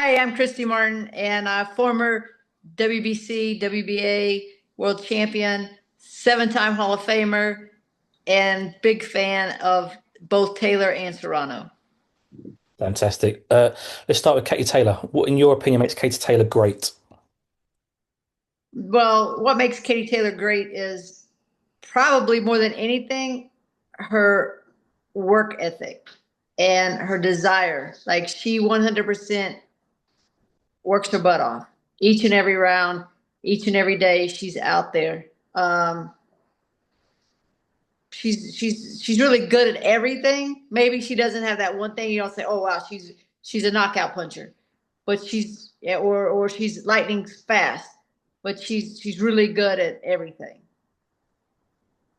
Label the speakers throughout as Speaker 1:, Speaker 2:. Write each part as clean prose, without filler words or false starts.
Speaker 1: Hi, I'm Christy Martin, and former WBC, WBA world champion, seven-time Hall of Famer, and big fan of both Taylor and Serrano.
Speaker 2: Fantastic. Let's start with Katie Taylor. What, in your opinion, makes Katie Taylor great?
Speaker 1: Well, what makes Katie Taylor great is probably more than anything her work ethic and her desire. Like she 100% works her butt off each and every round, each and every day. She's out there. Um, she's really good at everything. Maybe she doesn't have that one thing you don't say, oh wow, she's a knockout puncher, but she's or she's lightning fast, but she's really good at everything.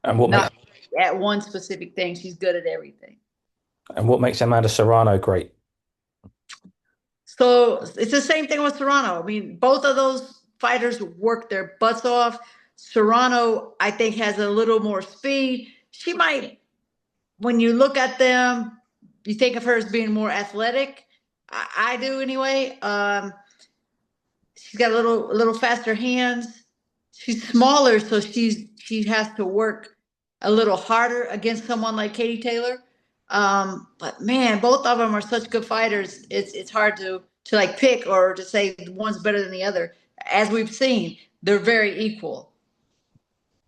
Speaker 2: And what makes
Speaker 1: Not at one specific thing. She's good at everything.
Speaker 2: and what makes Amanda Serrano great?
Speaker 1: So it's the same thing with Serrano. I mean, both of those fighters work their butts off. Serrano, I think, has a little more speed. She might, when you look at them, you think of her as being more athletic. I do anyway. She's got a little faster hands. She's smaller, so she has to work a little harder against someone like Katie Taylor. But man, both of them are such good fighters. It's hard to like pick or to say one's better than the other. As we've seen, they're very equal.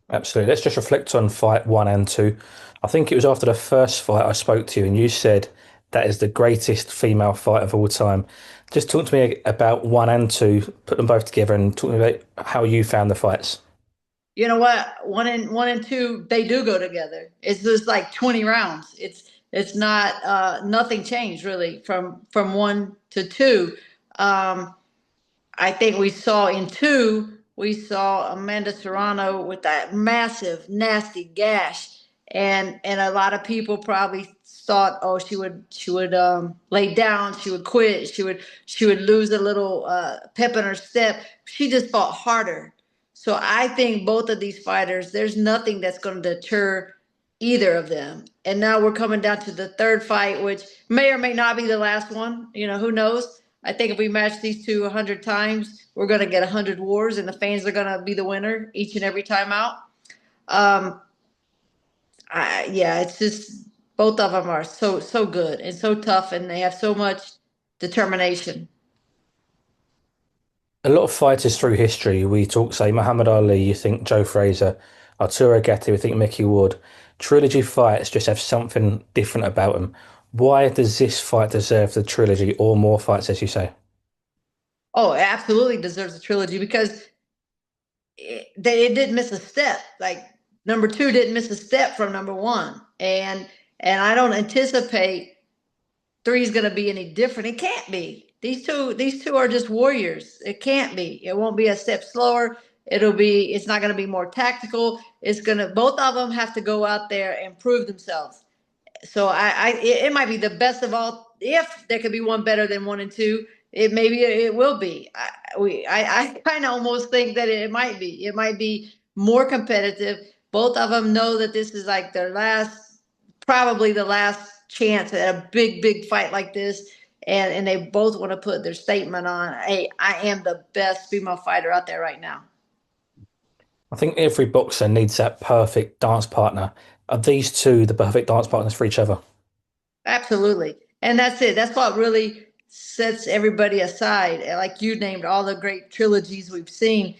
Speaker 2: Absolutely. Let's just reflect on fight one and two. I think it was after the first fight I spoke to you, and you said that is the greatest female fight of all time. Just talk to me about one and two, put them both together, and talk to me about how you found the fights.
Speaker 1: You know what? One and two, they do go together. It's just like 20 rounds. It's not nothing changed really from one to two. Um, I think we saw in two, we saw Amanda Serrano with that massive, nasty gash, and a lot of people probably thought, oh, she would lay down, she would quit, she would lose a little pep in her step. She just fought harder. So I think both of these fighters, there's nothing that's going to deter either of them. And now we're coming down to the third fight, which may or may not be the last one. You know, who knows? I think if we match these two 100 times, we're going to get 100 wars, and the fans are going to be the winner each and every time out. Um, yeah, it's just both of them are so good and so tough, and they have so much determination.
Speaker 2: A lot of fighters through history, we talk, say, Muhammad Ali, you think Joe Frazier, Arturo Gatti, we think Mickey Ward. Trilogy fights just have something different about them. Why does this fight deserve the trilogy or more fights, as you say?
Speaker 1: Oh, it absolutely deserves a trilogy because it didn't miss a step. Like number two didn't miss a step from number one, and I don't anticipate three is going to be any different. It can't be. These two are just warriors. It can't be. It won't be a step slower. It'll be. It's not going to be more tactical. It's gonna. Both of them have to go out there and prove themselves. So it might be the best of all. If there could be one better than one and two, it maybe it will be. I kind of almost think that it might be. It might be more competitive. Both of them know that this is like their last, probably the last chance at a big fight like this, and they both want to put their statement on. Hey, I am the best female fighter out there right now.
Speaker 2: I think every boxer needs that perfect dance partner. Are these two the perfect dance partners for each other?
Speaker 1: Absolutely. And that's it. That's what really sets everybody aside. Like you named all the great trilogies we've seen.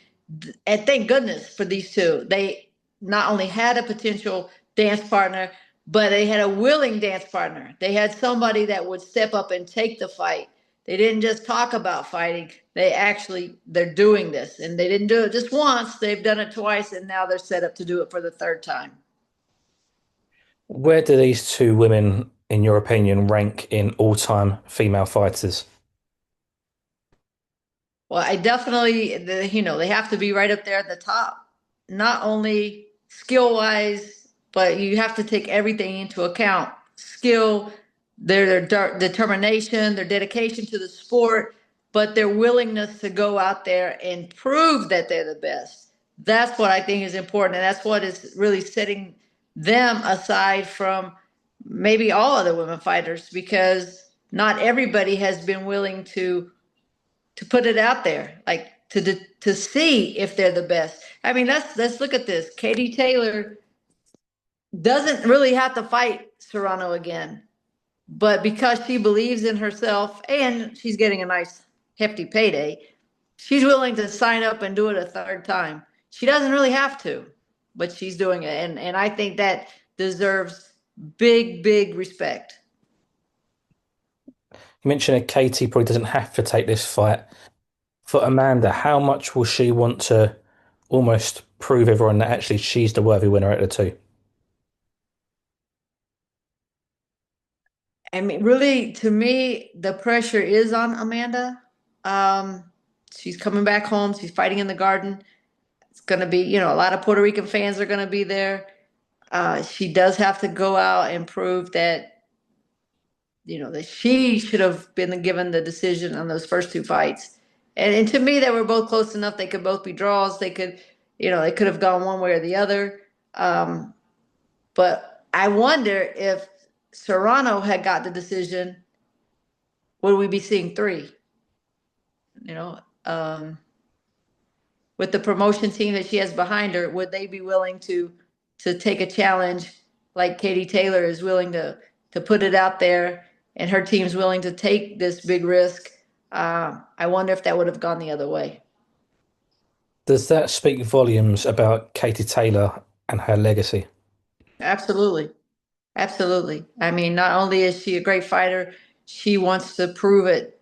Speaker 1: And thank goodness for these two. They not only had a potential dance partner, but they had a willing dance partner. They had somebody that would step up and take the fight. They didn't just talk about fighting. They're doing this. And they didn't do it just once. They've done it twice, and now they're set up to do it for the third time.
Speaker 2: Where do these two women, in your opinion, rank in all-time female fighters?
Speaker 1: Well, I definitely, they have to be right up there at the top. Not only skill wise, but you have to take everything into account. Skill, their determination, their dedication to the sport, but their willingness to go out there and prove that they're the best. That's what I think is important. And that's what is really setting them aside from maybe all other women fighters because not everybody has been willing to to put it out there, like to see if they're the best. I mean, let's look at this. Katie Taylor doesn't really have to fight Serrano again, but because she believes in herself and she's getting a nice hefty payday, she's willing to sign up and do it a third time. She doesn't really have to, but she's doing it, and I think that deserves big respect.
Speaker 2: You mentioned that Katie probably doesn't have to take this fight. For Amanda, how much will she want to almost prove everyone that actually she's the worthy winner out of the two?
Speaker 1: I mean, really, to me, the pressure is on Amanda. Um, she's coming back home. She's fighting in the Garden. It's going to be, a lot of Puerto Rican fans are going to be there. She does have to go out and prove that, that she should have been given the decision on those first two fights. And to me, they were both close enough. They could both be draws. They could have gone one way or the other. Um, but I wonder if Serrano had got the decision, would we be seeing three? You know, um, with the promotion team that she has behind her, would they be willing to take a challenge like Katie Taylor is willing to put it out there, and her team's willing to take this big risk? I wonder if that would have gone the other way.
Speaker 2: Does that speak volumes about Katie Taylor and her legacy?
Speaker 1: Absolutely. Absolutely. I mean, not only is she a great fighter, she wants to prove it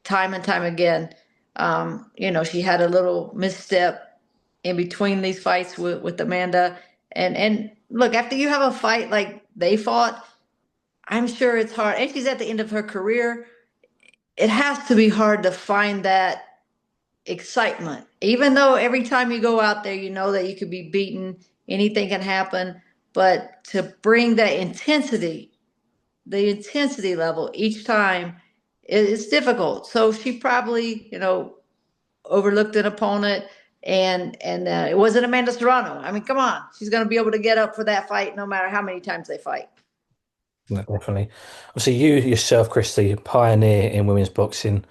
Speaker 1: time and time again. She had a little misstep in between these fights with Amanda. And look, after you have a fight like they fought, I'm sure it's hard. And she's at the end of her career. It has to be hard to find that excitement. Even though every time you go out there, you know that you could be beaten, anything can happen. But to bring that intensity, the intensity level each time, it's difficult. So she probably, overlooked an opponent, and it wasn't Amanda Serrano. I mean, come on, she's going to be able to get up for that fight no matter how many times they fight.
Speaker 2: No, definitely. Obviously, you yourself, Christy, pioneer in women's boxing.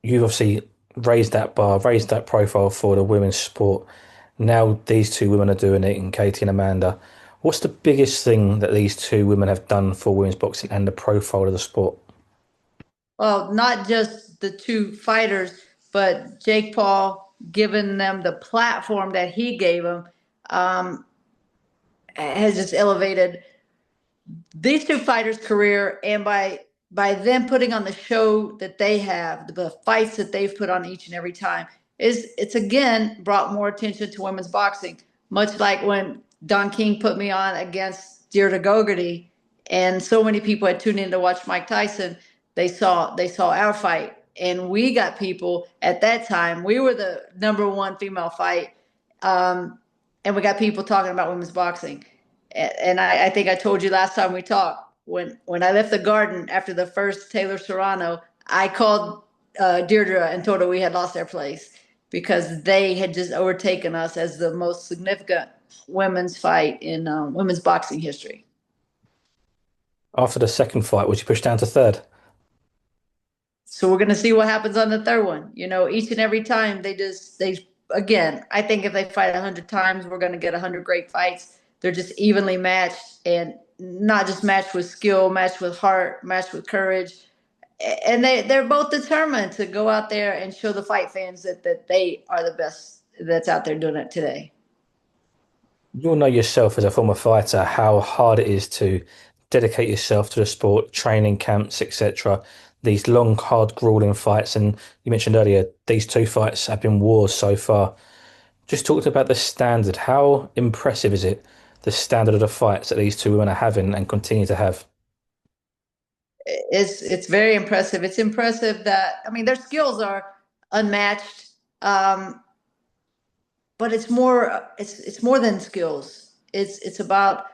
Speaker 2: You've obviously raised that bar, raised that profile for the women's sport. Now these two women are doing it, in Katie and Amanda. What's the biggest thing that these two women have done for women's boxing and the profile of the sport?
Speaker 1: Well, not just the two fighters, but Jake Paul giving them the platform that he gave them, um, has just elevated these two fighters' career, and by them putting on the show that they have, the fights that they've put on each and every time, it's again brought more attention to women's boxing. Much like when Don King put me on against Deirdre Gogarty, and so many people had tuned in to watch Mike Tyson. They saw our fight, and we got people at that time. We were the number one female fight, um, and we got people talking about women's boxing. And I think I told you last time we talked, when I left the Garden after the first Taylor Serrano, I called Deirdre and told her we had lost our place because they had just overtaken us as the most significant women's fight in women's boxing history.
Speaker 2: After the second fight, would you push down to third?
Speaker 1: So we're going to see what happens on the third one. Each and every time they again, I think if they fight 100 times, we're going to get 100 great fights. They're just evenly matched, and not just matched with skill, matched with heart, matched with courage. And they're both determined to go out there and show the fight fans that they are the best that's out there doing it today.
Speaker 2: You'll know yourself as a former fighter how hard it is to dedicate yourself to the sport, training camps, etc. These long, hard, grueling fights. And you mentioned earlier, these two fights have been wars so far. Just talked about the standard. How impressive is it, the standard of the fights that these two women are having and continue to have?
Speaker 1: It's very impressive. It's impressive that, I mean, their skills are unmatched, but it's more than skills. It's about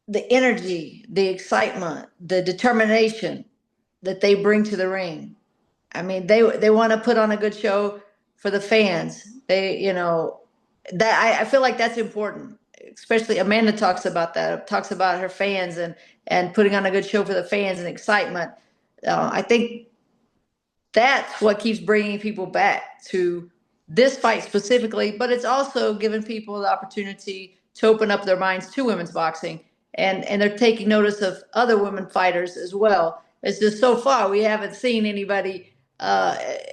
Speaker 1: the energy, the excitement, the determination that they bring to the ring. I mean, they want to put on a good show for the fans. That I feel like that's important. Especially Amanda talks about that. Talks about her fans and putting on a good show for the fans and excitement. I think that's what keeps bringing people back to this fight specifically, but it's also given people the opportunity to open up their minds to women's boxing, and they're taking notice of other women fighters as well. It's just so far we haven't seen anybody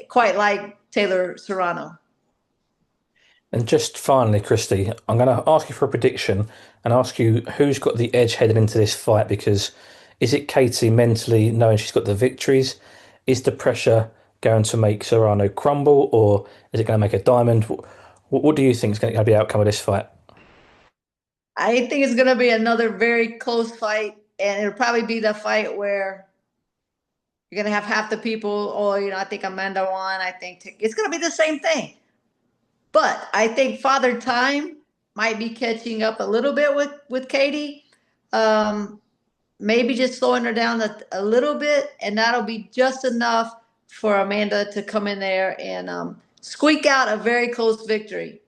Speaker 1: quite like Taylor Serrano.
Speaker 2: And just finally, Christy, I'm going to ask you for a prediction and ask you who's got the edge heading into this fight because is it Katie mentally knowing she's got the victories? Is the pressure going to make Serrano crumble or is it going to make a diamond? What do you think is going to be the outcome of this fight?
Speaker 1: I think it's going to be another very close fight, and it'll probably be the fight where you're going to have half the people, oh, I think Amanda won. I think it's going to be the same thing. But I think Father Time might be catching up a little bit with Katie. Um, Maybe just slowing her down a little bit, and that'll be just enough for Amanda to come in there and squeak out a very close victory.